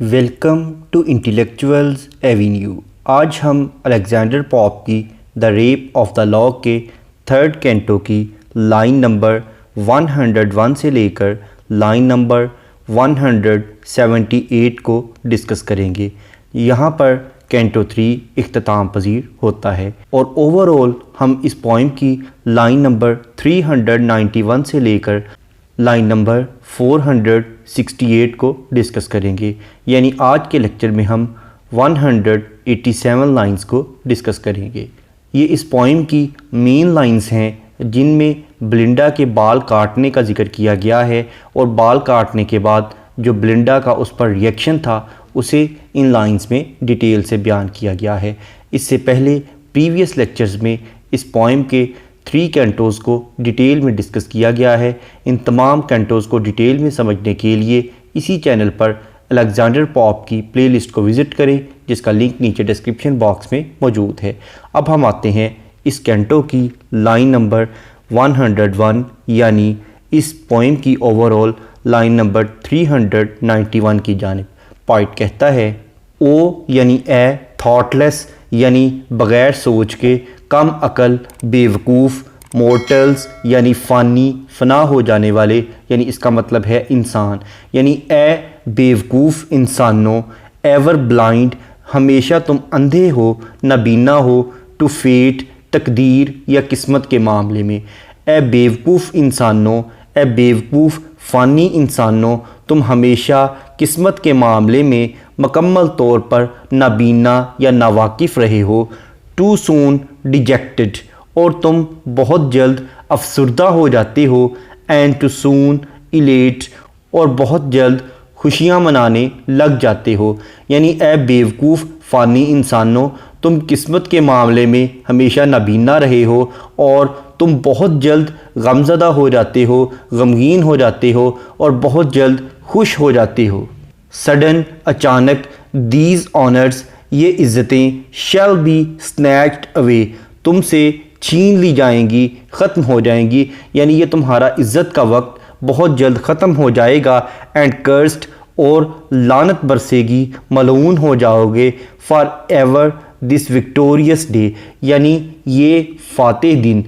Welcome to intellectuals avenue. آج ہم Alexander pope کی دا ریپ آف دا لاک کے تھرڈ کینٹو کی لائن نمبر 101 سے لے کر لائن نمبر 178 کو ڈسکس کریں گے۔ یہاں پر کینٹو 3 اختتام پذیر ہوتا ہے اور اوورآل ہم اس پوئم کی لائن نمبر 391 سے لے کر لائن نمبر 468 کو ڈسکس کریں گے، یعنی آج کے لیکچر میں ہم 187 لائنز کو ڈسکس کریں گے۔ یہ اس پوئم کی مین لائنز ہیں جن میں بلنڈا کے بال کاٹنے کا ذکر کیا گیا ہے اور بال کاٹنے کے بعد جو بلنڈا کا اس پر ریئیکشن تھا اسے ان لائنز میں ڈیٹیل سے بیان کیا گیا ہے۔ اس سے پہلے پریویس لیکچرز میں اس پوئم کے 3 کینٹوز کو ڈیٹیل میں ڈسکس کیا گیا ہے۔ ان تمام کینٹوز کو ڈیٹیل میں سمجھنے کے لیے اسی چینل پر الیگزینڈر پوپ کی پلے لسٹ کو وزٹ کریں، جس کا لنک نیچے ڈسکرپشن باکس میں موجود ہے۔ اب ہم آتے ہیں اس کینٹو کی لائن نمبر 101 یعنی اس پوئم کی اوورآل لائن نمبر 391 کی جانب۔ پوئٹ کہتا ہے، او یعنی اے تھاٹ لیس یعنی بغیر سوچ کے، کم عقل، بیوقوف، مورٹلز یعنی فانی، فنا ہو جانے والے، یعنی اس کا مطلب ہے انسان، یعنی اے بیوقوف انسانوں، ایور بلائنڈ، ہمیشہ تم اندھے ہو، نابینا ہو، ٹو فیٹ، تقدیر یا قسمت کے معاملے میں۔ اے بیوقوف انسانوں، اے بیوقوف فانی انسانوں، تم ہمیشہ قسمت کے معاملے میں مکمل طور پر نابینا یا ناواقف رہے ہو۔ ٹو سون ڈیجیکٹڈ، اور تم بہت جلد افسردہ ہو جاتے ہو۔ اینڈ ٹو سون ایلیٹ، اور بہت جلد خوشیاں منانے لگ جاتے ہو، یعنی اے بیوقوف فانی انسانوں، تم قسمت کے معاملے میں ہمیشہ نابینا رہے ہو اور تم بہت جلد غمزدہ ہو جاتے ہو، غمگین ہو جاتے ہو اور بہت جلد خوش ہو جاتے ہو۔ سڈن، اچانک، دیز آنرز، یہ عزتیں، شیل بی سنیچڈ اوے، تم سے چھین لی جائیں گی، ختم ہو جائیں گی، یعنی یہ تمہارا عزت کا وقت بہت جلد ختم ہو جائے گا۔ اینڈ کرسڈ، اور لعنت برسے گی، ملعون ہو جاؤ گے۔ For ever this victorious day, یعنی یہ فاتح دن،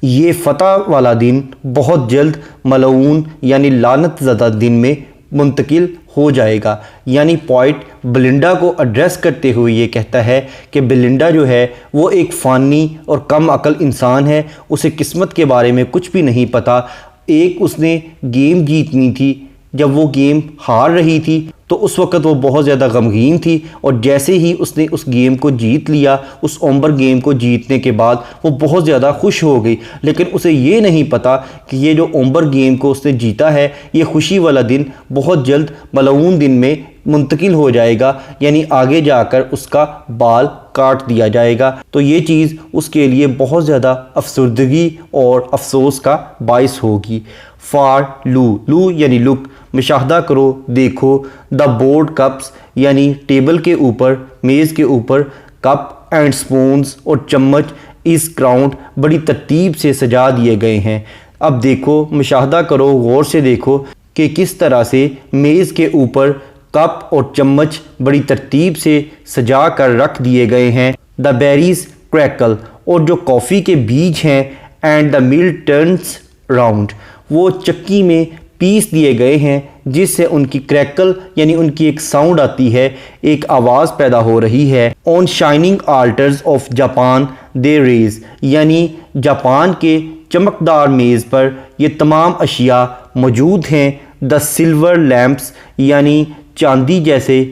یہ فتح والا دن بہت جلد ملعون یعنی لعنت زدہ دن میں منتقل ہو جائے گا۔ یعنی پوئٹ بلنڈا کو ایڈریس کرتے ہوئے یہ کہتا ہے کہ بلنڈا جو ہے وہ ایک فانی اور کم عقل انسان ہے، اسے قسمت کے بارے میں کچھ بھی نہیں پتہ۔ ایک اس نے گیم جیتنی تھی، جب وہ گیم ہار رہی تھی تو اس وقت وہ بہت زیادہ غمگین تھی، اور جیسے ہی اس نے اس گیم کو جیت لیا، اس اومبر گیم کو جیتنے کے بعد وہ بہت زیادہ خوش ہو گئی، لیکن اسے یہ نہیں پتہ کہ یہ جو اومبر گیم کو اس نے جیتا ہے، یہ خوشی والا دن بہت جلد ملعون دن میں منتقل ہو جائے گا، یعنی آگے جا کر اس کا بال کاٹ دیا جائے گا۔ تو یہ چیز اس کے لیے بہت زیادہ افسردگی اور افسوس کا باعث ہوگی۔ فار لو، لو یعنی لک، مشاہدہ کرو، دیکھو۔ دا بورڈ کپس، یعنی ٹیبل کے اوپر، میز کے اوپر کپ اینڈ سپونز اور چمچ از کراؤنڈ، بڑی ترتیب سے سجا دیے گئے ہیں۔ اب دیکھو، مشاہدہ کرو، غور سے دیکھو کہ کس طرح سے میز کے اوپر کپ اور چمچ بڑی ترتیب سے سجا کر رکھ دیے گئے ہیں۔ دا بیریز کریکل، اور جو کافی کے بیج ہیں، اینڈ دا مل ٹرنس راؤنڈ، وہ چکی میں پیس دیے گئے ہیں، جس سے ان کی کریکل یعنی ان کی ایک ساؤنڈ آتی ہے، ایک آواز پیدا ہو رہی ہے۔ On shining altars of Japan the rays, یعنی جاپان کے چمکدار میز پر یہ تمام اشیاء موجود ہیں۔ دا سلور لیمپس، یعنی چاندی جیسے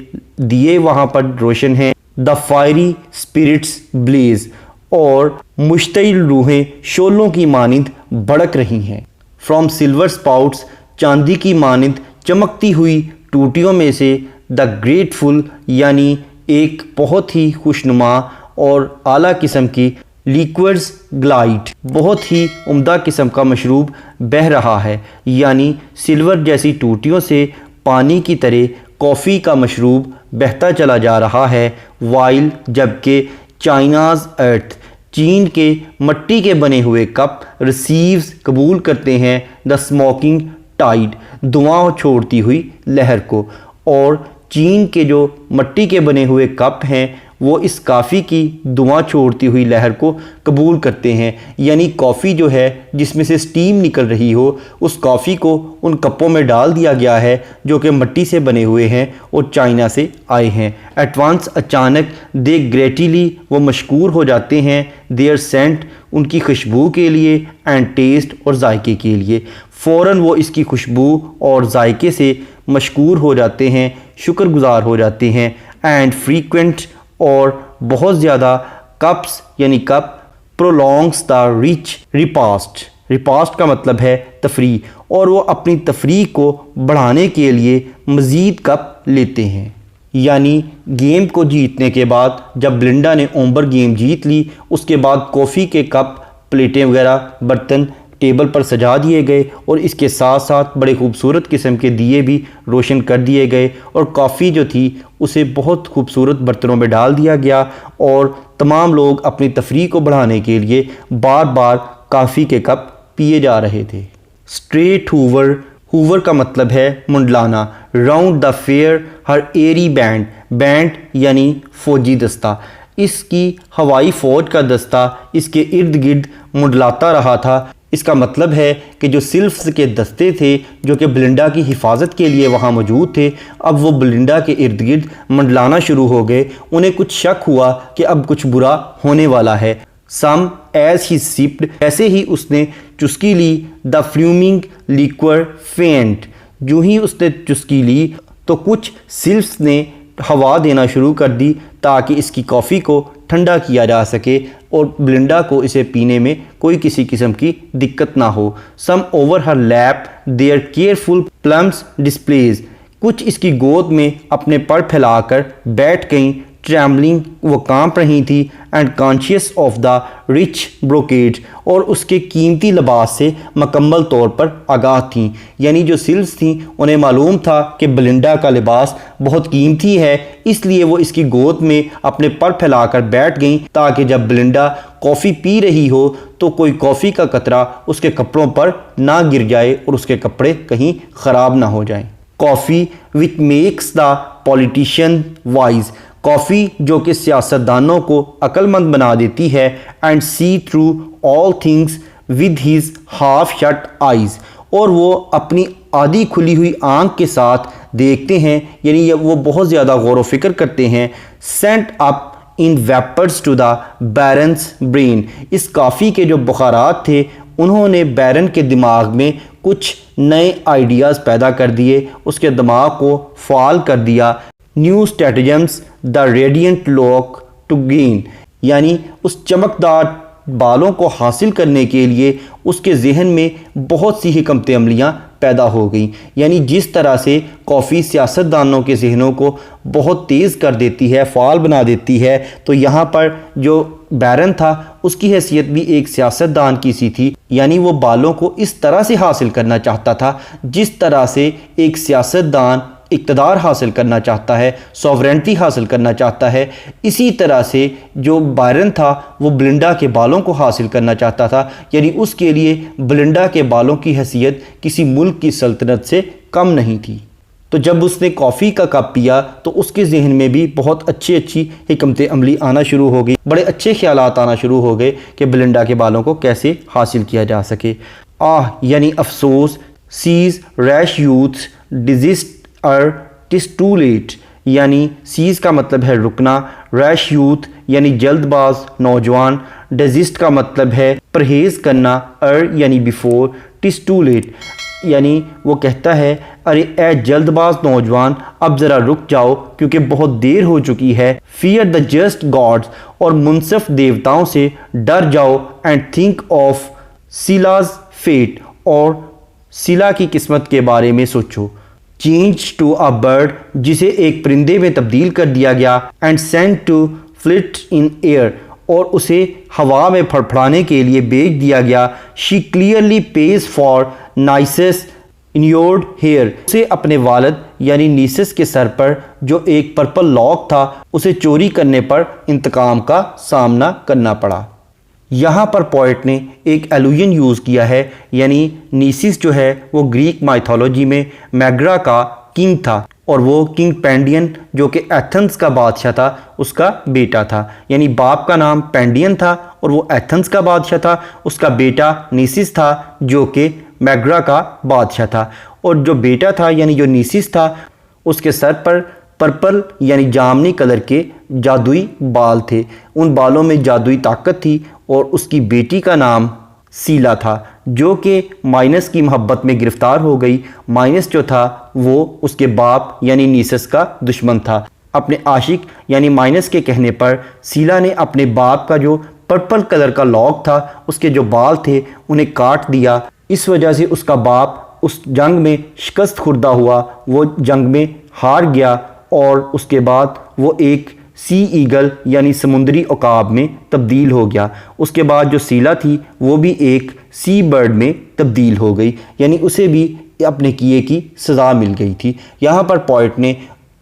دیے وہاں پر روشن ہیں۔ دا فائری اسپرٹس بلیز، اور مشتعل روحیں شعلوں کی مانند بھڑک رہی ہیں۔ فرام سلور اسپاؤٹس، چاندی کی مانند چمکتی ہوئی ٹوٹیوں میں سے۔ دا گریٹفل، یعنی ایک بہت ہی خوشنما اور اعلیٰ قسم کی لیکوئڈز گلائٹ، بہت ہی عمدہ قسم کا مشروب بہہ رہا ہے، یعنی سلور جیسی ٹوٹیوں سے پانی کی طرح کافی کا مشروب بہتا چلا جا رہا ہے۔ وائل، جبکہ چائناز ارتھ، چین کے مٹی کے بنے ہوئے کپ ریسیوز، قبول کرتے ہیں، دا اسموکنگ ٹائڈ، دھواں چھوڑتی ہوئی لہر کو، اور چین کے جو مٹی کے بنے ہوئے کپ ہیں وہ اس کافی کی دھواں چھوڑتی ہوئی لہر کو قبول کرتے ہیں، یعنی کافی جو ہے جس میں سے سٹیم نکل رہی ہو اس کافی کو ان کپوں میں ڈال دیا گیا ہے جو کہ مٹی سے بنے ہوئے ہیں اور چائنا سے آئے ہیں۔ ایٹ وانس اچانک دے گریٹیلی وہ مشکور ہو جاتے ہیں، دیئر سینٹ ان کی خوشبو کے لیے، اینڈ ٹیسٹ اور ذائقے کے لیے، فوراً وہ اس کی خوشبو اور ذائقے سے مشکور ہو جاتے ہیں، شکر گزار ہو جاتے ہیں۔ اینڈ فریکوینٹ اور بہت زیادہ کپس یعنی کپ پرولونگس دا ریچ ریپاسٹ، ریپاسٹ کا مطلب ہے تفریح، اور وہ اپنی تفریح کو بڑھانے کے لیے مزید کپ لیتے ہیں۔ یعنی گیم کو جیتنے کے بعد جب بلنڈا نے اومبر گیم جیت لی، اس کے بعد کافی کے کپ، پلیٹیں وغیرہ، برتن ٹیبل پر سجا دیے گئے اور اس کے ساتھ ساتھ بڑے خوبصورت قسم کے دیے بھی روشن کر دیے گئے، اور کافی جو تھی اسے بہت خوبصورت برتنوں میں ڈال دیا گیا، اور تمام لوگ اپنی تفریح کو بڑھانے کے لیے بار بار کافی کے کپ پیے جا رہے تھے۔ اسٹریٹ ہوور، ہوور کا مطلب ہے منڈلانا، round the fair her airy band, band یعنی فوجی دستہ، اس کی ہوائی فوج کا دستہ اس کے ارد گرد منڈلاتا رہا تھا۔ اس کا مطلب ہے کہ جو سلفز کے دستے تھے جو کہ بلنڈا کی حفاظت کے لیے وہاں موجود تھے، اب وہ بلنڈا کے ارد گرد منڈلانا شروع ہو گئے۔ انہیں کچھ شک ہوا کہ اب کچھ برا ہونے والا ہے۔ سم ایز ہی سپڈ، ایسے ہی اس نے چسکی لی، دا فلیومنگ لیکور فینٹ، جو ہی اس نے چسکی لی تو کچھ سلفز نے ہوا دینا شروع کر دی تاکہ اس کی کافی کو ٹھنڈا کیا جا سکے اور بلنڈا کو اسے پینے میں کوئی کسی قسم کی دقت نہ ہو۔ Some over her lap their careful plumes displays, کچھ اس کی گود میں اپنے پر پھیلا کر بیٹھ گئیں، ٹریملنگ وہ کانپ رہی تھی، and conscious of the rich brocade, اور اس کے قیمتی لباس سے مکمل طور پر آگاہ تھیں۔ یعنی جو سلز تھیں انہیں معلوم تھا کہ بلنڈا کا لباس بہت قیمتی ہے، اس لیے وہ اس کی گود میں اپنے پر پھیلا کر بیٹھ گئیں تاکہ جب بلنڈا کافی پی رہی ہو تو کوئی کافی کا قطرہ اس کے کپڑوں پر نہ گر جائے اور اس کے کپڑے کہیں خراب نہ ہو جائیں۔ Coffee which makes the politician wise, coffee جو کہ سیاستدانوں کو عقل مند بنا دیتی ہے، and see through all things with his half shut eyes, اور وہ اپنی آدھی کھلی ہوئی آنکھ کے ساتھ دیکھتے ہیں، یعنی وہ بہت زیادہ غور و فکر کرتے ہیں۔ Sent up in vapours to the baron's brain, اس کافی کے جو بخارات تھے انہوں نے بیرن کے دماغ میں کچھ نئے آئیڈیاز پیدا کر دیے، اس کے دماغ کو فعال کر دیا۔ New stratagems the radiant look to gain, یعنی اس چمکدار بالوں کو حاصل کرنے کے لیے اس کے ذہن میں بہت سی حکمت عملیاں پیدا ہو گئیں۔ یعنی جس طرح سے کافی سیاستدانوں کے ذہنوں کو بہت تیز کر دیتی ہے، فعال بنا دیتی ہے، تو یہاں پر جو بیرن تھا اس کی حیثیت بھی ایک سیاستدان کی سی تھی، یعنی وہ بالوں کو اس طرح سے حاصل کرنا چاہتا تھا جس طرح سے ایک سیاستدان اقتدار حاصل کرنا چاہتا ہے، سوورنٹی حاصل کرنا چاہتا ہے۔ اسی طرح سے جو بائرن تھا وہ بلنڈا کے بالوں کو حاصل کرنا چاہتا تھا، یعنی اس کے لیے بلنڈا کے بالوں کی حیثیت کسی ملک کی سلطنت سے کم نہیں تھی۔ تو جب اس نے کافی کا کپ پیا تو اس کے ذہن میں بھی بہت اچھی حکمت عملی آنا شروع ہو گئی، بڑے اچھے خیالات آنا شروع ہو گئے کہ بلنڈا کے بالوں کو کیسے حاصل کیا جا سکے۔ یعنی افسوس، Cs rash youths desist ٹس to late, یعنی سیز کا مطلب ہے رکنا، ریش یوتھ یعنی جلد باز نوجوان، ڈیزسٹ کا مطلب ہے پرہیز کرنا، یعنی بیفور، ٹس ٹو لیٹ یعنی وہ کہتا ہے ارے اے جلد باز نوجوان اب ذرا رک جاؤ کیونکہ بہت دیر ہو چکی ہے۔ فیئر دا جسٹ گاڈز، اور منصف دیوتاؤں سے ڈر جاؤ، اینڈ تھنک آف سیلاز فیٹ، اور سیلا کی قسمت کے بارے میں سوچو۔ چینج ٹو اے برڈ، جسے ایک پرندے میں تبدیل کر دیا گیا، and sent to flit in air, اور اسے ہوا میں پھڑپھڑانے کے لیے بھیج دیا گیا۔ شی کلیئرلی پیز فار نائسس انیورڈ ہیئر، اسے اپنے والد یعنی نیسس کے سر پر جو ایک پرپل لاک تھا اسے چوری کرنے پر انتقام کا سامنا کرنا پڑا۔ یہاں پر پوئٹ نے ایک ایلوژن یوز کیا ہے، یعنی نیسس جو ہے وہ گریک مائتھولوجی میں میگرا کا کنگ تھا، اور وہ کنگ پینڈین جو کہ ایتھنز کا بادشاہ تھا اس کا بیٹا تھا. یعنی باپ کا نام پینڈین تھا اور وہ ایتھنز کا بادشاہ تھا. اس کا بیٹا نیسس تھا جو کہ میگرا کا بادشاہ تھا. اور جو بیٹا تھا یعنی جو نیسس تھا اس کے سر پر پرپل یعنی جامنی کلر کے جادوئی بال تھے. ان بالوں میں جادوئی طاقت تھی. اور اس کی بیٹی کا نام سیلا تھا جو کہ مائنس کی محبت میں گرفتار ہو گئی. مائنس جو تھا وہ اس کے باپ یعنی نیسس کا دشمن تھا. اپنے عاشق یعنی مائنس کے کہنے پر سیلا نے اپنے باپ کا جو پرپل کلر کا لاک تھا اس کے جو بال تھے انہیں کاٹ دیا. اس وجہ سے اس کا باپ اس جنگ میں شکست خوردہ ہوا. وہ جنگ میں ہار گیا اور اس کے بعد وہ ایک سی ایگل یعنی سمندری عقاب میں تبدیل ہو گیا. اس کے بعد جو سیلا تھی وہ بھی ایک سی برڈ میں تبدیل ہو گئی. یعنی اسے بھی اپنے کیے کی سزا مل گئی تھی. یہاں پر پوئٹ نے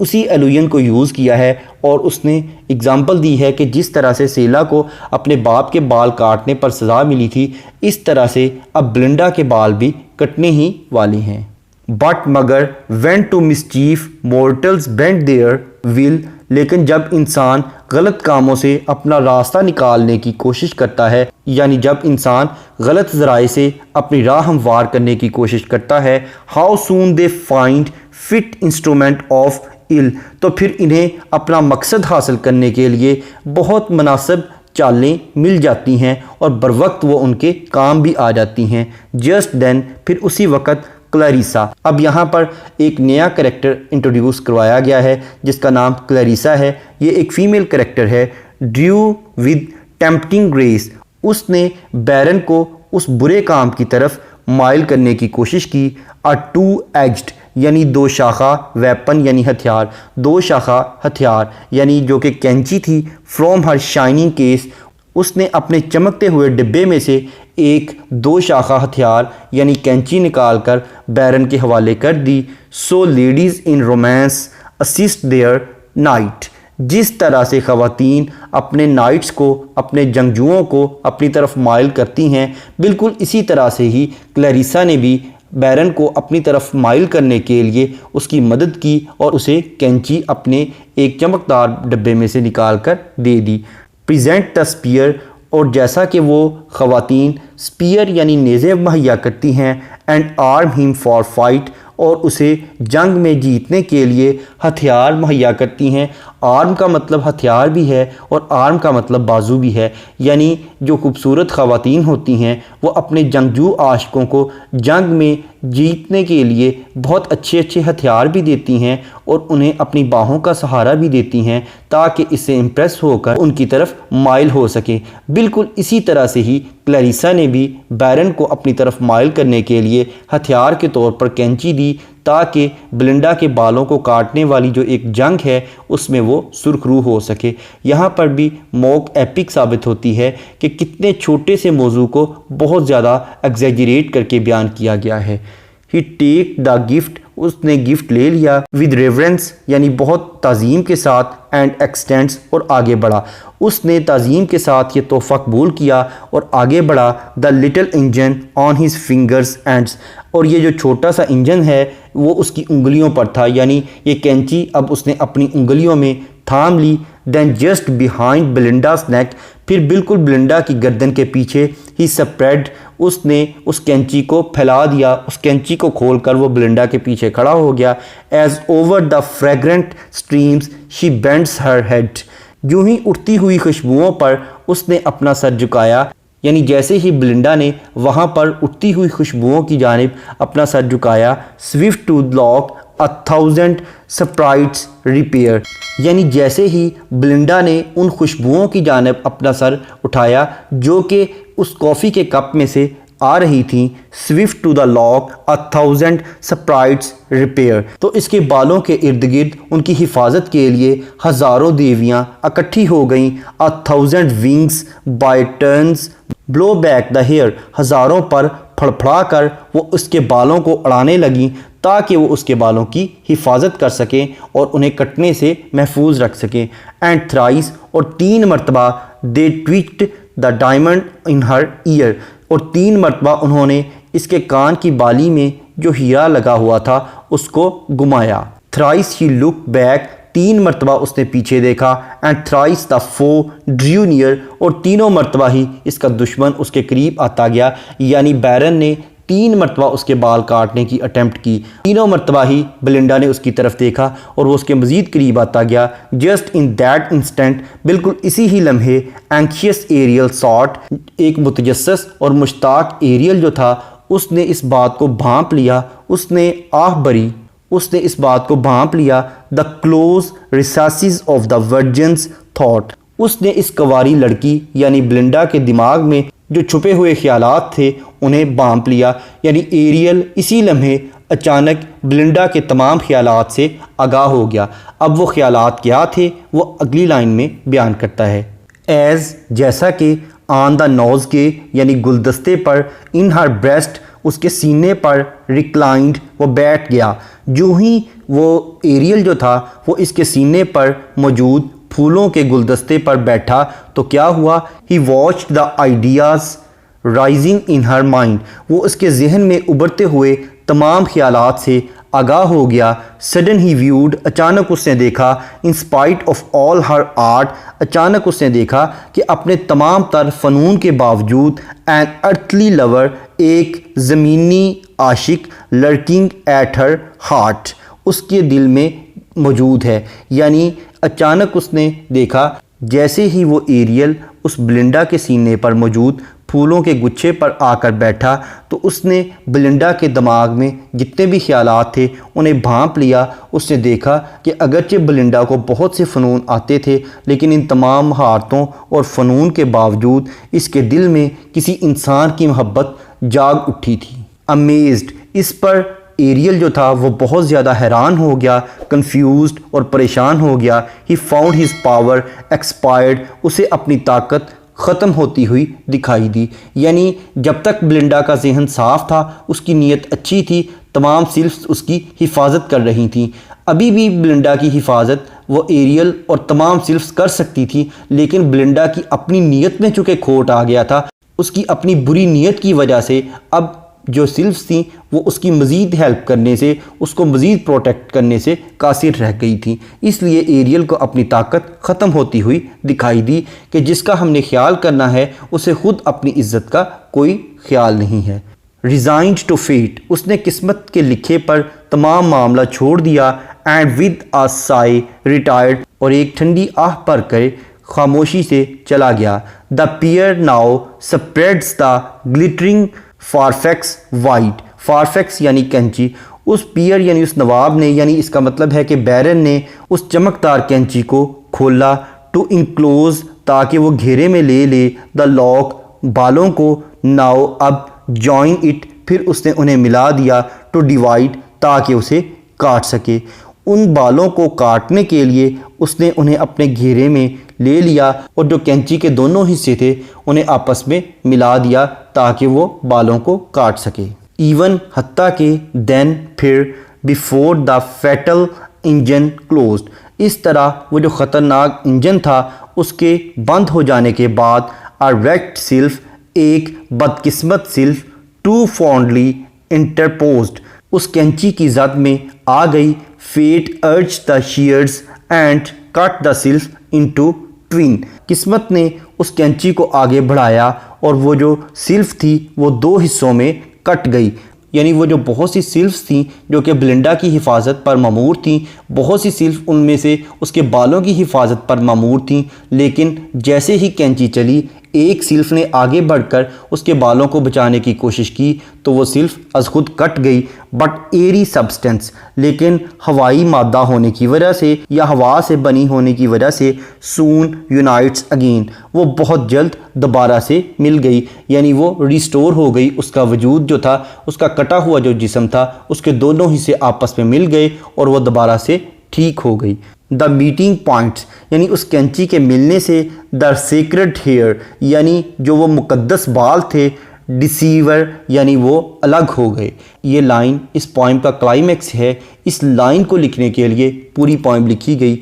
اسی ایلوژن کو یوز کیا ہے اور اس نے اگزامپل دی ہے کہ جس طرح سے سیلا کو اپنے باپ کے بال کاٹنے پر سزا ملی تھی اس طرح سے اب بلنڈا کے بال بھی کٹنے ہی والے ہیں. بٹ مگر when to mischief mortals bend their will, لیکن جب انسان غلط کاموں سے اپنا راستہ نکالنے کی کوشش کرتا ہے یعنی جب انسان غلط ذرائع سے اپنی راہ ہموار کرنے کی کوشش کرتا ہے، how soon they find fit instrument of ill، تو پھر انہیں اپنا مقصد حاصل کرنے کے لیے بہت مناسب چالیں مل جاتی ہیں اور بروقت وہ ان کے کام بھی آ جاتی ہیں. جسٹ دین، پھر اسی وقت کلیریسا. اب یہاں پر ایک نیا کریکٹر انٹروڈیوس کروایا گیا ہے جس کا نام کلیریسا ہے. یہ ایک فیمیل کریکٹر ہے. ڈیو ود ٹیمپٹنگ گریس، اس نے بیرن کو اس برے کام کی طرف مائل کرنے کی کوشش کی. اے ٹو ایجڈ یعنی دو شاخہ ویپن یعنی ہتھیار، دو شاخہ ہتھیار یعنی جو کہ کینچی تھی. فرام ہر شائننگ کیس، اس نے اپنے چمکتے ہوئے ڈبے میں سے ایک دو شاخہ ہتھیار یعنی کینچی نکال کر بیرن کے حوالے کر دی. So ladies in romance assist their knight, جس طرح سے خواتین اپنے نائٹس کو، اپنے جنگجوؤں کو اپنی طرف مائل کرتی ہیں، بالکل اسی طرح سے ہی کلیریسا نے بھی بیرن کو اپنی طرف مائل کرنے کے لیے اس کی مدد کی اور اسے کینچی اپنے ایک چمکدار ڈبے میں سے نکال کر دے دی. پریزنٹ دا اسپیئر، اور جیسا کہ وہ خواتین اسپیئر یعنی نیزے مہیا کرتی ہیں. اینڈ آرم ہم فار فائٹ، اور اسے جنگ میں جیتنے کے لیے ہتھیار مہیا کرتی ہیں. آرم کا مطلب ہتھیار بھی ہے اور آرم کا مطلب بازو بھی ہے. یعنی جو خوبصورت خواتین ہوتی ہیں وہ اپنے جنگجو عاشقوں کو جنگ میں جیتنے کے لیے بہت اچھے اچھے ہتھیار بھی دیتی ہیں اور انہیں اپنی باہوں کا سہارا بھی دیتی ہیں تاکہ اس سے امپریس ہو کر ان کی طرف مائل ہو سکیں. بالکل اسی طرح سے ہی کلیریسا نے بھی بیرن کو اپنی طرف مائل کرنے کے لیے ہتھیار کے طور پر کینچی دی تاکہ بلنڈا کے بالوں کو کاٹنے والی جو ایک جنگ ہے اس میں وہ سرخ رو ہو سکے. یہاں پر بھی موک ایپک ثابت ہوتی ہے کہ کتنے چھوٹے سے موضوع کو بہت زیادہ ایگزیجریٹ کر کے بیان کیا گیا ہے. ہی ٹیک دا گفٹ، اس نے گفٹ لے لیا. ود ریورنس یعنی بہت تعظیم کے ساتھ. اینڈ ایکسٹینڈس، اور آگے بڑھا. اس نے تعظیم کے ساتھ یہ تحفہ قبول کیا اور آگے بڑھا. The little engine on his fingers ends, اور یہ جو چھوٹا سا انجن ہے وہ اس کی انگلیوں پر تھا. یعنی یہ کینچی اب اس نے اپنی انگلیوں میں تھام لی. دین جسٹ بیہائنڈ بلنڈاز نیک، پھر بالکل بلنڈا کی گردن کے پیچھے. ہی سپریڈ، اس نے اس کینچی کو پھیلا دیا. اس کینچی کو کھول کر وہ بلنڈا کے پیچھے کھڑا ہو گیا. As over the fragrant streams she bends her head, یوں ہی اٹھتی ہوئی خوشبوؤں پر اس نے اپنا سر جھکایا. یعنی جیسے ہی بلنڈا نے وہاں پر اٹھتی ہوئی خوشبوؤں کی جانب اپنا سر جھکایا. Swift to lock 1000 sprites repair, یعنی جیسے ہی بلنڈا نے ان خوشبوؤں کی جانب اپنا سر اٹھایا جو کہ اس کافی کے کپ میں سے آ رہی تھیں. Swift to the lock 1000 sprites repair, تو اس کے بالوں کے ارد گرد ان کی حفاظت کے لیے ہزاروں دیویاں اکٹھی ہو گئیں. 1000 wings by turns blow back the hair, ہزاروں پر پھڑپھڑا کر وہ اس کے بالوں کو اڑانے لگیں تاکہ وہ اس کے بالوں کی حفاظت کر سکیں اور انہیں کٹنے سے محفوظ رکھ سکیں. اینڈ تھرائس، اور 3 مرتبہ دے ٹویکڈ the diamond in Hare year, اور 3 مرتبہ انہوں نے اس کے کان کی بالی میں جو ہیرا لگا ہوا تھا اس کو گمایا. thrice he looked back, 3 مرتبہ اس نے پیچھے دیکھا, and thrice the foe drew near, اور تینوں مرتبہ ہی اس کا دشمن اس کے قریب آتا گیا. یعنی بیرن نے 3 مرتبہ اس کے بال کاٹنے کی اٹیمپٹ کی, تینوں مرتبہ ہی بلنڈا نے اس کی طرف دیکھا اور وہ اس کے مزید قریب آتا گیا. جسٹ ان دیٹ انسٹنٹ, بالکل اسی ہی لمحے, اینکشیس ایریل ساٹ, ایک متجسس اور مشتاق ایریل جو تھا اس نے اس بات کو بھانپ لیا, اس نے اس بات کو بھانپ لیا, the close recesses of the virgin's thought, اس نے اس کنواری لڑکی یعنی بلنڈا کے دماغ میں جو چھپے ہوئے خیالات تھے انہیں بھانپ لیا. یعنی ایریل اسی لمحے اچانک بلنڈا کے تمام خیالات سے آگاہ ہو گیا. اب وہ خیالات کیا تھے وہ اگلی لائن میں بیان کرتا ہے. ایز, جیسا کہ, آن دا نوز کے یعنی گلدستے پر, ان ہر بریسٹ, اس کے سینے پر, ریکلائنڈ, وہ بیٹھ گیا. جو ہی وہ ایریل جو تھا وہ اس کے سینے پر موجود پھولوں کے گلدستے پر بیٹھا تو کیا ہوا, he watched the ideas rising in her mind, وہ اس کے ذہن میں ابھرتے ہوئے تمام خیالات سے آگاہ ہو گیا. سڈن ہی ویوڈ, اچانک اس نے دیکھا, in spite of all Hare art, اچانک اس نے دیکھا کہ اپنے تمام تر فنون کے باوجود, این ارتھلی لور, ایک زمینی عاشق, لرکنگ ایٹ ہر ہارٹ, اس کے دل میں موجود ہے. یعنی اچانک اس نے دیکھا جیسے ہی وہ ایریل اس بلنڈا کے سینے پر موجود پھولوں کے گچھے پر آ کر بیٹھا تو اس نے بلنڈا کے دماغ میں جتنے بھی خیالات تھے انہیں بھانپ لیا. اس نے دیکھا کہ اگرچہ بلنڈا کو بہت سے فنون آتے تھے لیکن ان تمام مہارتوں اور فنون کے باوجود اس کے دل میں کسی انسان کی محبت جاگ اٹھی تھی. امیزڈ, اس پر ایریل جو تھا وہ بہت زیادہ حیران ہو گیا, کنفیوزڈ اور پریشان ہو گیا. He found his power expired, اسے اپنی طاقت ختم ہوتی ہوئی دکھائی دی. یعنی جب تک بلنڈا کا ذہن صاف تھا, اس کی نیت اچھی تھی, تمام سیلفز اس کی حفاظت کر رہی تھیں. ابھی بھی بلنڈا کی حفاظت وہ ایریل اور تمام سیلفز کر سکتی تھی, لیکن بلنڈا کی اپنی نیت میں چونکہ کھوٹ آ گیا تھا, اس کی اپنی بری نیت کی وجہ سے اب جو سیلفز تھیں وہ اس کی مزید ہیلپ کرنے سے, اس کو مزید پروٹیکٹ کرنے سے قاصر رہ گئی تھیں. اس لیے ایریل کو اپنی طاقت ختم ہوتی ہوئی دکھائی دی کہ جس کا ہم نے خیال کرنا ہے اسے خود اپنی عزت کا کوئی خیال نہیں ہے. ریزائنڈ ٹو فیٹ, اس نے قسمت کے لکھے پر تمام معاملہ چھوڑ دیا. And with a sigh retired, اور ایک ٹھنڈی آہ پر کر خاموشی سے چلا گیا. دا پیئر ناؤ سپریڈس دا گلٹرنگ فارفیکس وائٹ, فارفیکس یعنی کینچی, اس پیئر یعنی اس نواب نے, یعنی اس کا مطلب ہے کہ بیرن نے اس چمکدار کینچی کو کھولا. ٹو انکلوز, تاکہ وہ گھیرے میں لے لے. دا لاک, بالوں کو. ناؤ, اب. جوائن اٹ, پھر اس نے انہیں ملا دیا. ٹو ڈیوائڈ, تاکہ اسے کاٹ سکے. ان بالوں کو کاٹنے کے لیے اس نے انہیں اپنے گھیرے میں لے لیا اور جو کینچی کے دونوں حصے تھے انہیں آپس میں ملا دیا تاکہ وہ بالوں کو کاٹ سکے. ایون, حتیٰ کہ. دین, پھر. Before the fatal engine closed, اس طرح وہ جو خطرناک انجن تھا اس کے بند ہو جانے کے بعد. آ ریکٹ سیلف, ایک بدقسمت سیلف. ٹو فونڈلی انٹرپوزڈ, اس کینچی کی زد میں آ گئی. Fate urged the shears and cut the sylph into twain, قسمت نے اس کینچی کو آگے بڑھایا اور وہ جو سیلف تھی وہ 2 حصوں میں کٹ گئی. یعنی وہ جو بہت سی سیلفز تھیں جو کہ بلنڈا کی حفاظت پر مامور تھیں, بہت سی سیلف ان میں سے اس کے بالوں کی حفاظت پر مامور تھیں, لیکن جیسے ہی کینچی چلی ایک سیلف نے آگے بڑھ کر اس کے بالوں کو بچانے کی کوشش کی تو وہ سیلف از خود کٹ گئی. بٹ ایری سبسٹنس, لیکن ہوائی مادہ ہونے کی وجہ سے یا ہوا سے بنی ہونے کی وجہ سے. سون یونائٹس اگین, وہ بہت جلد دوبارہ سے مل گئی. یعنی وہ ریسٹور ہو گئی, اس کا وجود جو تھا, اس کا کٹا ہوا جو جسم تھا, اس کے دونوں حصے آپس میں مل گئے اور وہ دوبارہ سے ٹھیک ہو گئی. دا میٹنگ پوائنٹس, یعنی اس کینچی کے ملنے سے. دا سیکرڈ ہیئر, یعنی جو وہ مقدس بال تھے. ڈیسیور, یعنی وہ الگ ہو گئے. یہ لائن اس پوائم کا کلائمیکس ہے. اس لائن کو لکھنے کے لیے پوری پوائم لکھی گئی.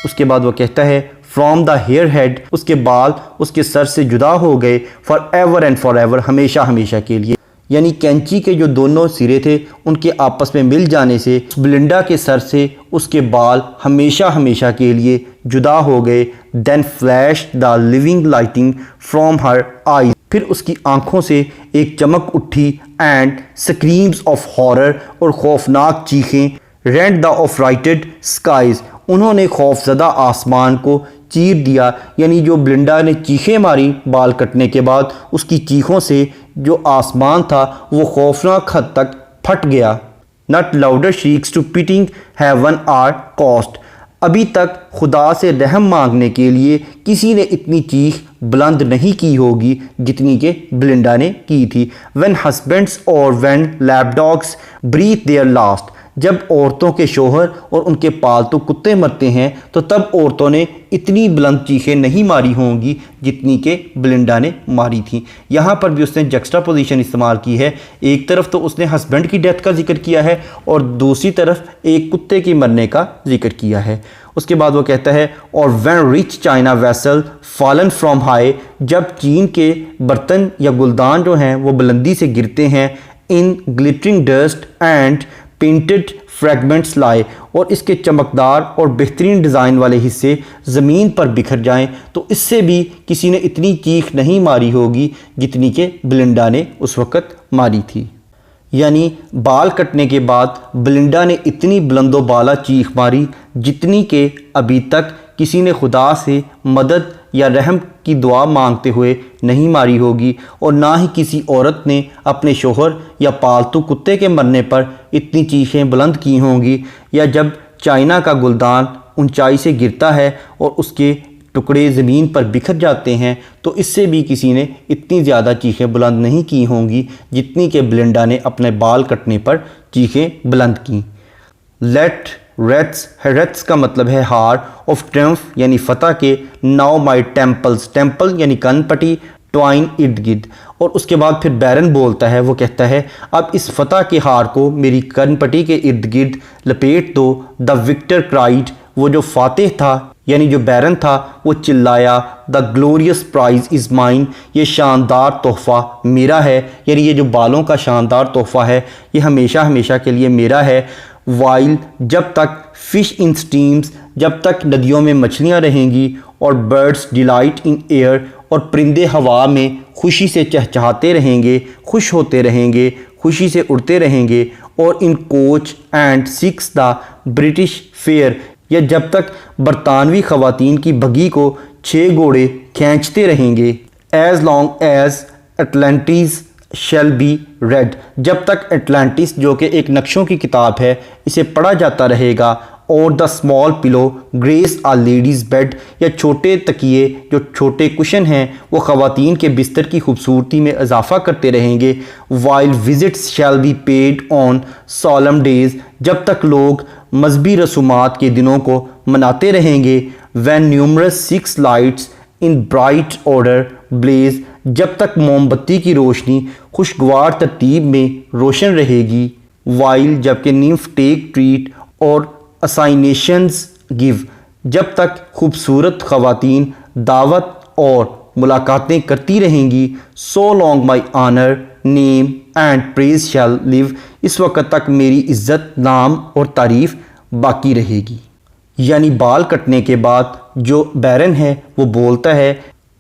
اس کے بعد وہ کہتا ہے فرام دا ہیئر ہیڈ, اس کے بال اس کے سر سے جدا ہو گئے. For ever and for ever, ہمیشہ ہمیشہ کے لیے. یعنی کینچی کے جو دونوں سرے تھے ان کے آپس میں مل جانے سے بلنڈا کے سر سے اس کے بال ہمیشہ ہمیشہ کے لیے جدا ہو گئے. Then flash the living lightning from her eyes. پھر اس کی آنکھوں سے ایک چمک اٹھی. اینڈ سکریمز آف ہارر اور خوفناک چیخیں. رینڈ دا آفرائٹڈ اسکائز. انہوں نے خوف زدہ آسمان کو چیر دیا. یعنی جو بلنڈا نے چیخیں ماری بال کٹنے کے بعد، اس کی چیخوں سے جو آسمان تھا وہ خوفناک حد تک پھٹ گیا. Not louder shrieks to pitying heaven are cast. ابھی تک خدا سے رحم مانگنے کے لیے کسی نے اتنی چیخ بلند نہیں کی ہوگی جتنی کہ بلنڈا نے کی تھی. When husbands or when lapdogs breathe their last. جب عورتوں کے شوہر اور ان کے پالتو کتے مرتے ہیں تو تب عورتوں نے اتنی بلند چیخیں نہیں ماری ہوں گی جتنی کہ بلنڈا نے ماری تھیں. یہاں پر بھی اس نے جکسٹا پوزیشن استعمال کی ہے. ایک طرف تو اس نے ہسبینڈ کی ڈیتھ کا ذکر کیا ہے اور دوسری طرف ایک کتے کی مرنے کا ذکر کیا ہے. اس کے بعد وہ کہتا ہے اور when reach China vessel fallen from high. جب چین کے برتن یا گلدان جو ہیں وہ بلندی سے گرتے ہیں. ان گلٹرنگ ڈسٹ اینڈ پینٹڈ فریگمنٹس لائے. اور اس کے چمکدار اور بہترین ڈیزائن والے حصے زمین پر بکھر جائیں تو اس سے بھی کسی نے اتنی چیخ نہیں ماری ہوگی جتنی کہ بلنڈا نے اس وقت ماری تھی. یعنی بال کٹنے کے بعد بلنڈا نے اتنی بلند و بالا چیخ ماری جتنی کہ ابھی تک کسی نے خدا سے مدد یا رحم کی دعا مانگتے ہوئے نہیں ماری ہوگی. اور نہ ہی کسی عورت نے اپنے شوہر یا پالتو کتے کے مرنے پر اتنی چیخیں بلند کی ہوں گی. یا جب چائنا کا گلدان اونچائی سے گرتا ہے اور اس کے ٹکڑے زمین پر بکھر جاتے ہیں تو اس سے بھی کسی نے اتنی زیادہ چیخیں بلند نہیں کی ہوں گی جتنی کہ بلنڈا نے اپنے بال کٹنے پر چیخیں بلند کیں. لیٹ ریتس. ہیرتس کا مطلب ہے ہار آف ٹرمف یعنی فتح کے. ناؤ مائی ٹیمپلز. ٹیمپل یعنی کن پٹی. ٹوائن ارد گرد. اور اس کے بعد پھر بیرن بولتا ہے، وہ کہتا ہے اب اس فتح کے ہار کو میری کن پٹی کے ارد گرد لپیٹ دو. دا وکٹر کرائیڈ. وہ جو فاتح تھا یعنی جو بیرن تھا وہ چلایا. The glorious prize is mine. یہ شاندار تحفہ میرا ہے. یعنی یہ جو بالوں کا شاندار تحفہ ہے یہ ہمیشہ ہمیشہ کے لیے میرا ہے. وائل. جب تک فش ان سٹریمز. جب تک ندیوں میں مچھلیاں رہیں گی. اور برڈس ڈیلائٹ ان ایئر. اور پرندے ہوا میں خوشی سے چہچہاتے رہیں گے، خوش ہوتے رہیں گے، خوشی سے اڑتے رہیں گے. Or in coach and six the British fair. یا جب تک برطانوی خواتین کی بگی کو 6 گھوڑے کھینچتے رہیں گے. As long as Atalantis shall be read. جب تک اٹلانٹس جو کہ ایک نقشوں کی کتاب ہے اسے پڑھا جاتا رہے گا. Or the small pillow grace a lady's bed. یا چھوٹے تکیے جو چھوٹے کشن ہیں وہ خواتین کے بستر کی خوبصورتی میں اضافہ کرتے رہیں گے. While visits shall be paid on solemn days. جب تک لوگ مذہبی رسومات کے دنوں کو مناتے رہیں گے. When numerous 6 lights in bright order blaze. جب تک موم بتی کی روشنی خوشگوار ترتیب میں روشن رہے گی. وائل جبکہ نیمف ٹیک ٹریٹ اور اسائنیشنز گیو. جب تک خوبصورت خواتین دعوت اور ملاقاتیں کرتی رہیں گی. So long my honour name and praise shall live. اس وقت تک میری عزت، نام اور تعریف باقی رہے گی. یعنی بال کٹنے کے بعد جو بیرن ہے وہ بولتا ہے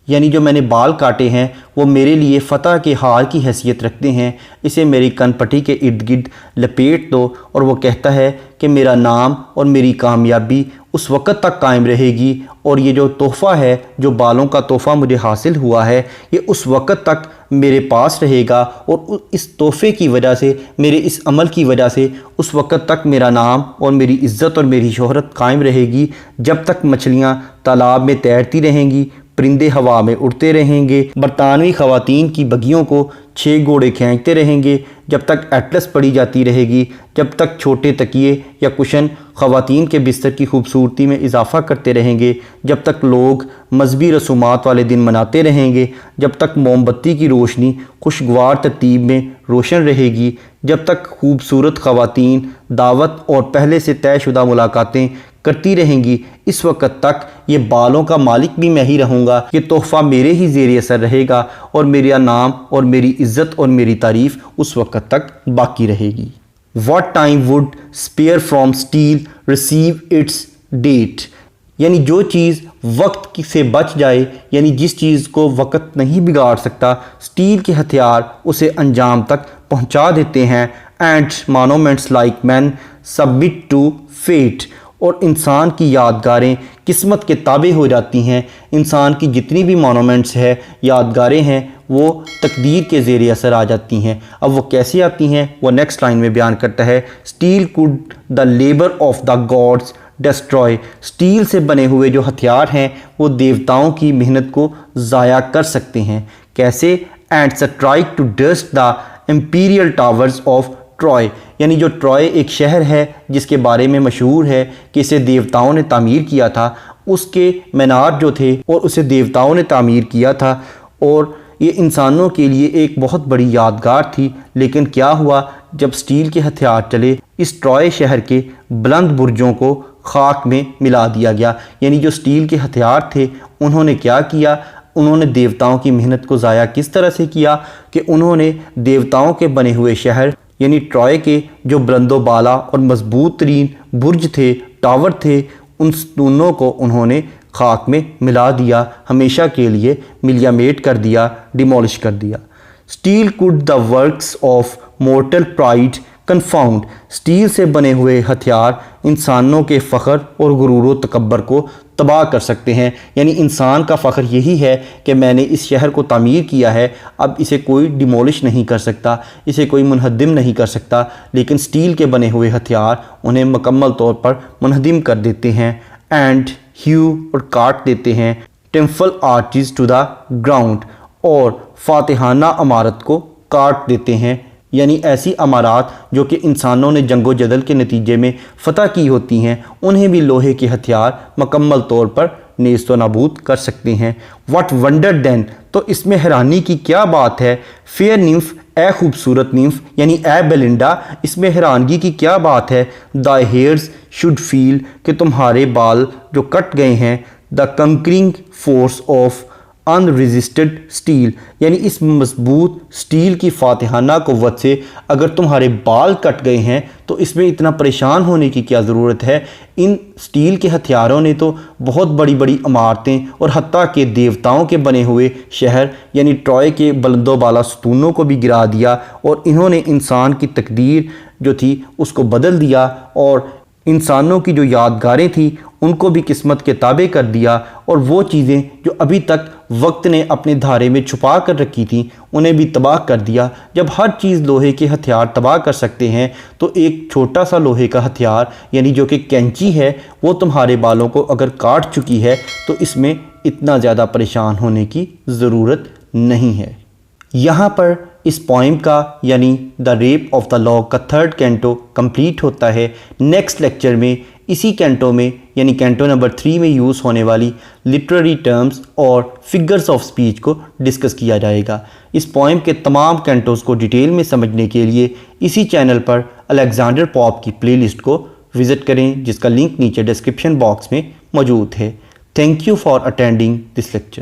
یعنی جو میں نے بال کاٹے ہیں وہ میرے لیے فتح کے ہار کی حیثیت رکھتے ہیں. اسے میری کن پٹی کے ارد گرد لپیٹ دو. اور وہ کہتا ہے کہ میرا نام اور میری کامیابی اس وقت تک قائم رہے گی. اور یہ جو تحفہ ہے، جو بالوں کا تحفہ مجھے حاصل ہوا ہے، یہ اس وقت تک میرے پاس رہے گا. اور اس تحفے کی وجہ سے، میرے اس عمل کی وجہ سے اس وقت تک میرا نام اور میری عزت اور میری شہرت قائم رہے گی. جب تک مچھلیاں تالاب میں تیرتی رہیں گی، پرندے ہوا میں اڑتے رہیں گے، برطانوی خواتین کی بگیوں کو 6 گھوڑے کھینچتے رہیں گے. جب تک ایٹلس پڑھی جاتی رہے گی، جب تک چھوٹے تکیے یا کشن خواتین کے بستر کی خوبصورتی میں اضافہ کرتے رہیں گے. جب تک لوگ مذہبی رسومات والے دن مناتے رہیں گے. جب تک موم بتی کی روشنی خوشگوار ترتیب میں روشن رہے گی. جب تک خوبصورت خواتین دعوت اور پہلے سے طے شدہ ملاقاتیں کرتی رہیں گی اس وقت تک یہ بالوں کا مالک بھی میں ہی رہوں گا، یہ تحفہ میرے ہی زیر اثر رہے گا اور میرا نام اور میری عزت اور میری تعریف اس وقت تک باقی رہے گی۔ What time would spare from steel receive its date؟ یعنی جو چیز وقت سے بچ جائے، یعنی جس چیز کو وقت نہیں بگاڑ سکتا، سٹیل کے ہتھیار اسے انجام تک پہنچا دیتے ہیں۔ And monuments like men submit to fate, اور انسان کی یادگاریں قسمت کے تابع ہو جاتی ہیں۔ انسان کی جتنی بھی مانومنٹس ہے، یادگاریں ہیں، وہ تقدیر کے زیر اثر آ جاتی ہیں۔ اب وہ کیسے آتی ہیں وہ نیکسٹ لائن میں بیان کرتا ہے۔ Steel could the labour of the gods destroy, steel سے بنے ہوئے جو ہتھیار ہیں وہ دیوتاؤں کی محنت کو ضائع کر سکتے ہیں۔ کیسے؟ And strike to dust the imperial towers of Troy, یعنی جو ٹرائے ایک شہر ہے جس کے بارے میں مشہور ہے کہ اسے دیوتاؤں نے تعمیر کیا تھا، اس کے مینار جو تھے اور اسے دیوتاؤں نے تعمیر کیا تھا، اور یہ انسانوں کے لیے ایک بہت بڑی یادگار تھی۔ لیکن کیا ہوا؟ جب سٹیل کے ہتھیار چلے، اس ٹرائے شہر کے بلند برجوں کو خاک میں ملا دیا گیا۔ یعنی جو سٹیل کے ہتھیار تھے انہوں نے کیا کیا؟ انہوں نے دیوتاؤں کی محنت کو ضائع کس طرح سے کیا کہ انہوں نے دیوتاؤں کے بنے ہوئے شہر یعنی ٹرائے کے جو بلند و بالا اور مضبوط ترین برج تھے، ٹاور تھے، ان ستونوں کو انہوں نے خاک میں ملا دیا، ہمیشہ کے لیے ملیامیٹ کر دیا، ڈیمولش کر دیا۔ Steel could the works of mortal pride confound, steel سے بنے ہوئے ہتھیار انسانوں کے فخر اور غرور و تکبر کو تباہ کر سکتے ہیں۔ یعنی انسان کا فخر یہی ہے کہ میں نے اس شہر کو تعمیر کیا ہے، اب اسے کوئی ڈیمولش نہیں کر سکتا، اسے کوئی منہدم نہیں کر سکتا، لیکن اسٹیل کے بنے ہوئے ہتھیار انہیں مکمل طور پر منہدم کر دیتے ہیں، اینڈ ہیو اور کاٹ دیتے ہیں، temple arches to the ground, اور فاتحانہ عمارت کو کاٹ دیتے ہیں۔ یعنی ایسی عمارات جو کہ انسانوں نے جنگ و جدل کے نتیجے میں فتح کی ہوتی ہیں، انہیں بھی لوہے کے ہتھیار مکمل طور پر نیست و نابود کر سکتے ہیں۔ واٹ ونڈر دین، تو اس میں حیرانی کی کیا بات ہے؟ فیئر نیمف، اے خوبصورت نیمف، یعنی اے بیلنڈا، اس میں حیرانگی کی کیا بات ہے؟ دا ہیئرز شوڈ فیل، کہ تمہارے بال جو کٹ گئے ہیں، دا کنکرنگ فورس آف ان ریزسٹڈ اسٹیل، یعنی اس مضبوط اسٹیل کی فاتحانہ قوت سے اگر تمہارے بال کٹ گئے ہیں تو اس میں اتنا پریشان ہونے کی کیا ضرورت ہے؟ ان اسٹیل کے ہتھیاروں نے تو بہت بڑی بڑی عمارتیں اور حتیٰ کہ دیوتاؤں کے بنے ہوئے شہر یعنی ٹرائے کے بلند و بالا ستونوں کو بھی گرا دیا، اور انہوں نے انسان کی تقدیر جو تھی اس کو بدل دیا، اور انسانوں کی جو یادگاریں تھیں ان کو بھی قسمت کے تابع کر دیا، اور وہ چیزیں جو ابھی تک وقت نے اپنے دھارے میں چھپا کر رکھی تھیں انہیں بھی تباہ کر دیا۔ جب ہر چیز لوہے کے ہتھیار تباہ کر سکتے ہیں تو ایک چھوٹا سا لوہے کا ہتھیار یعنی جو کہ کینچی ہے، وہ تمہارے بالوں کو اگر کاٹ چکی ہے تو اس میں اتنا زیادہ پریشان ہونے کی ضرورت نہیں ہے۔ یہاں پر اس پوائم کا یعنی دا ریپ آف دا لاگ کا 3rd کینٹو کمپلیٹ ہوتا ہے۔ نیکسٹ لیکچر میں اسی کینٹو میں یعنی کینٹو نمبر 3 میں یوز ہونے والی لٹریری ٹرمز اور فگرز آف سپیچ کو ڈسکس کیا جائے گا۔ اس پوائم کے تمام کینٹوز کو ڈیٹیل میں سمجھنے کے لیے اسی چینل پر الیگزینڈر پوپ کی پلے لسٹ کو وزٹ کریں، جس کا لنک نیچے ڈسکرپشن باکس میں موجود ہے۔ Thank you for attending this lecture.